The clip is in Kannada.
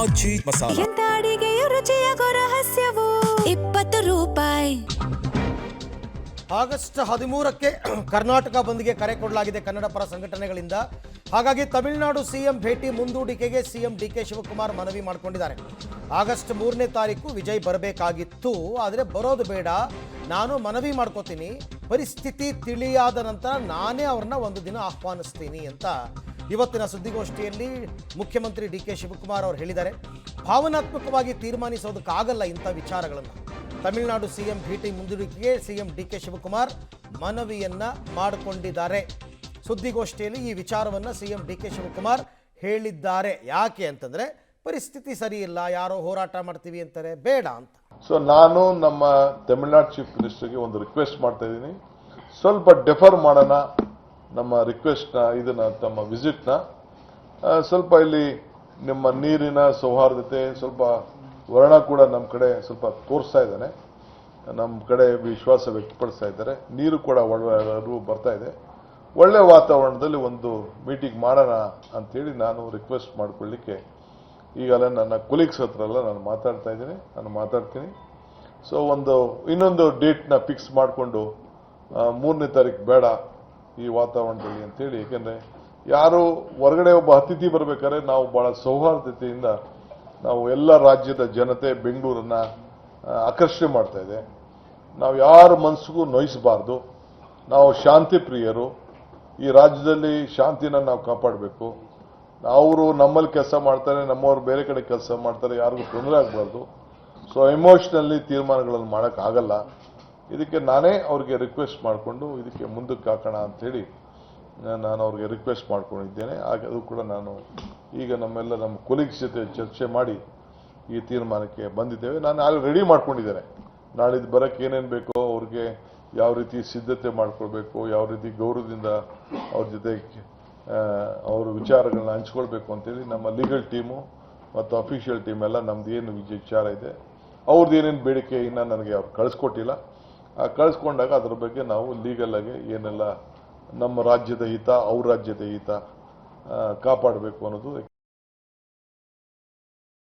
ಆರ್ಜಿ ಮಸಾಲ. ಎಂತ ಅಡಿಗೆಯ ರುಚಿಯಾಗೋ ರಹಸ್ಯವು 20 ರೂಪಾಯಿ. ಆಗಸ್ಟ್ 13ಕ್ಕೆ ಕರ್ನಾಟಕ ಬಂದ್ಗೆ ಕರೆ ಕೊಡಲಾಗಿದೆ ಕನ್ನಡ ಪರ ಸಂಘಟನೆಗಳಿಂದ. ಹಾಗಾಗಿ ತಮಿಳುನಾಡು ಸಿಎಂ ಭೇಟಿ ಮುಂದೂಡಿಕೆಗೆ ಸಿಎಂ ಡಿಕೆ ಶಿವಕುಮಾರ್ ಮನವಿ ಮಾಡಿಕೊಂಡಿದ್ದಾರೆ. ಆಗಸ್ಟ್ 3ನೇ ತಾರೀಕು ವಿಜಯ್ ಬರಬೇಕಾಗಿತ್ತು, ಆದರೆ ಬರೋದು ಬೇಡ, ನಾನು ಮನವಿ ಮಾಡ್ಕೋತೀನಿ, ಪರಿಸ್ಥಿತಿ ತಿಳಿಯಾದ ನಂತರ ನಾನೇ ಅವ್ರನ್ನ ಒಂದು ದಿನ ಆಹ್ವಾನಿಸ್ತೀನಿ ಅಂತ ಇವತ್ತಿನ ಸುದ್ದಿಗೋಷ್ಠಿಯಲ್ಲಿ ಮುಖ್ಯಮಂತ್ರಿ ಡಿಕೆ ಶಿವಕುಮಾರ್ ಅವರು ಹೇಳಿದ್ದಾರೆ. ಭಾವನಾತ್ಮಕವಾಗಿ ತೀರ್ಮಾನಿಸೋದಕ್ಕಾಗಲ್ಲ ಇಂಥ ವಿಚಾರಗಳನ್ನು. ತಮಿಳುನಾಡು ಸಿಎಂ ಭೇಟಿ ಮುಂದೂಡಿಕೆಗೆ ಸಿಎಂ ಡಿಕೆ ಶಿವಕುಮಾರ್ ಮನವಿಯನ್ನ ಮಾಡಿಕೊಂಡಿದ್ದಾರೆ. ಸುದ್ದಿಗೋಷ್ಠಿಯಲ್ಲಿ ಈ ವಿಚಾರವನ್ನು ಸಿಎಂ ಡಿಕೆ ಶಿವಕುಮಾರ್ ಹೇಳಿದ್ದಾರೆ. ಯಾಕೆ ಅಂತಂದ್ರೆ ಪರಿಸ್ಥಿತಿ ಸರಿ ಇಲ್ಲ, ಯಾರೋ ಹೋರಾಟ ಮಾಡ್ತೀವಿ ಅಂತಾರೆ, ಬೇಡ ಅಂತ. ಸೊ ನಾನು ನಮ್ಮ ತಮಿಳುನಾಡು ಚೀಫ್ ಮಿನಿಸ್ಟರ್ಗೆ ಒಂದು ರಿಕ್ವೆಸ್ಟ್ ಮಾಡ್ತಾ ಇದ್ದೀನಿ, ಸ್ವಲ್ಪ ಡೆಫರ್ ಮಾಡೋಣ ನಮ್ಮ ರಿಕ್ವೆಸ್ಟ್ನ, ಇದನ್ನ ತಮ್ಮ ವಿಸಿಟ್ನ. ಸ್ವಲ್ಪ ಇಲ್ಲಿ ನಿಮ್ಮ ನೀರಿನ ಸೌಹಾರ್ದತೆ, ಸ್ವಲ್ಪ ವರ್ಣ ಕೂಡ ನಮ್ಮ ಕಡೆ ಸ್ವಲ್ಪ ತೋರಿಸ್ತಾ ಇದ್ದಾನೆ, ನಮ್ಮ ಕಡೆ ವಿಶ್ವಾಸ ವ್ಯಕ್ತಪಡಿಸ್ತಾ ಇದ್ದಾರೆ. ನೀರು ಕೂಡ ಒಳ್ಳೆ ಬರ್ತಾ ಇದೆ. ಒಳ್ಳೆ ವಾತಾವರಣದಲ್ಲಿ ಒಂದು ಮೀಟಿಂಗ್ ಮಾಡೋಣ ಅಂಥೇಳಿ ನಾನು ರಿಕ್ವೆಸ್ಟ್ ಮಾಡ್ಕೊಳ್ಳಿಕ್ಕೆ ಈಗಲೇ ನನ್ನ ಕೊಲೀಗ್ಸ್ ಹತ್ರ ಎಲ್ಲ ನಾನು ಮಾತಾಡ್ತಾ ಇದ್ದೀನಿ, ನಾನು ಮಾತಾಡ್ತೀನಿ. ಸೊ ಇನ್ನೊಂದು ಡೇಟ್ನ ಫಿಕ್ಸ್ ಮಾಡಿಕೊಂಡು 3ನೇ ತಾರೀಕು ಬೇಡ ಈ ವಾತಾವರಣದಲ್ಲಿ ಅಂತೇಳಿ. ಏಕೆಂದರೆ ಯಾರು ಹೊರಗಡೆ ಒಬ್ಬ ಅತಿಥಿ ಬರಬೇಕಾದ್ರೆ ನಾವು ಬಹಳ ಸೌಹಾರ್ದತೆಯಿಂದ ನಾವು ಎಲ್ಲ ರಾಜ್ಯದ ಜನತೆ ಬೆಂಗಳೂರನ್ನ ಆಕರ್ಷಣೆ ಮಾಡ್ತಾ ಇದೆ. ನಾವು ಯಾರ ಮನಸ್ಸಿಗೂ ನೋಯಿಸಬಾರ್ದು. ನಾವು ಶಾಂತಿ ಪ್ರಿಯರು, ಈ ರಾಜ್ಯದಲ್ಲಿ ಶಾಂತಿನ ನಾವು ಕಾಪಾಡಬೇಕು. ಅವರು ನಮ್ಮಲ್ಲಿ ಕೆಲಸ ಮಾಡ್ತಾರೆ, ನಮ್ಮವ್ರು ಬೇರೆ ಕಡೆ ಕೆಲಸ ಮಾಡ್ತಾರೆ, ಯಾರಿಗೂ ತೊಂದರೆ ಆಗಬಾರ್ದು. ಸೊ ಎಮೋಷನಲ್ಲಿ ತೀರ್ಮಾನಗಳನ್ನು ಮಾಡೋಕ್ಕಾಗಲ್ಲ. ಇದಕ್ಕೆ ನಾನೇ ಅವ್ರಿಗೆ ರಿಕ್ವೆಸ್ಟ್ ಮಾಡಿಕೊಂಡು ಇದಕ್ಕೆ ಮುಂದಕ್ಕೆ ಹಾಕೋಣ ಅಂಥೇಳಿ ನಾನು ಅವ್ರಿಗೆ ರಿಕ್ವೆಸ್ಟ್ ಮಾಡ್ಕೊಂಡಿದ್ದೇನೆ. ಹಾಗೆ ಅದು ಕೂಡ ನಾನು ಈಗ ನಮ್ಮ ಕೊಲೀಗ್ಸ್ ಜೊತೆ ಚರ್ಚೆ ಮಾಡಿ ಈ ತೀರ್ಮಾನಕ್ಕೆ ಬಂದಿದ್ದೇವೆ. ನಾನು ಅಲ್ಲಿ ರೆಡಿ ಮಾಡ್ಕೊಂಡಿದ್ದೇನೆ, ನಾಳಿದ್ದು ಬರೋಕ್ಕೆ ಏನೇನು ಬೇಕೋ, ಅವ್ರಿಗೆ ಯಾವ ರೀತಿ ಸಿದ್ಧತೆ ಮಾಡ್ಕೊಳ್ಬೇಕು, ಯಾವ ರೀತಿ ಗೌರವದಿಂದ ಅವ್ರ ಜೊತೆ ಅವ್ರ ವಿಚಾರಗಳನ್ನ ಹಂಚ್ಕೊಳ್ಬೇಕು ಅಂತೇಳಿ ನಮ್ಮ ಲೀಗಲ್ ಟೀಮು ಮತ್ತು ಅಫಿಷಿಯಲ್ ಟೀಮ್ ಎಲ್ಲ ನಮ್ದು ಏನು ವಿಚಾರ ಇದೆ, ಅವ್ರದ್ದು ಏನೇನು ಬೇಡಿಕೆ ಇನ್ನು ನನಗೆ ಅವ್ರು ಕಳಿಸ್ಕೊಟ್ಟಿಲ್ಲ. ಕಳಿಸ್ಕೊಂಡಾಗ ಅದರ ಬಗ್ಗೆ ನಾವು ಲೀಗಲ್ ಆಗಿ ಏನೆಲ್ಲ ನಮ್ಮ ರಾಜ್ಯದ ಹಿತ, ಅವ್ರ ರಾಜ್ಯದ ಹಿತ ಕಾಪಾಡಬೇಕು ಅನ್ನೋದು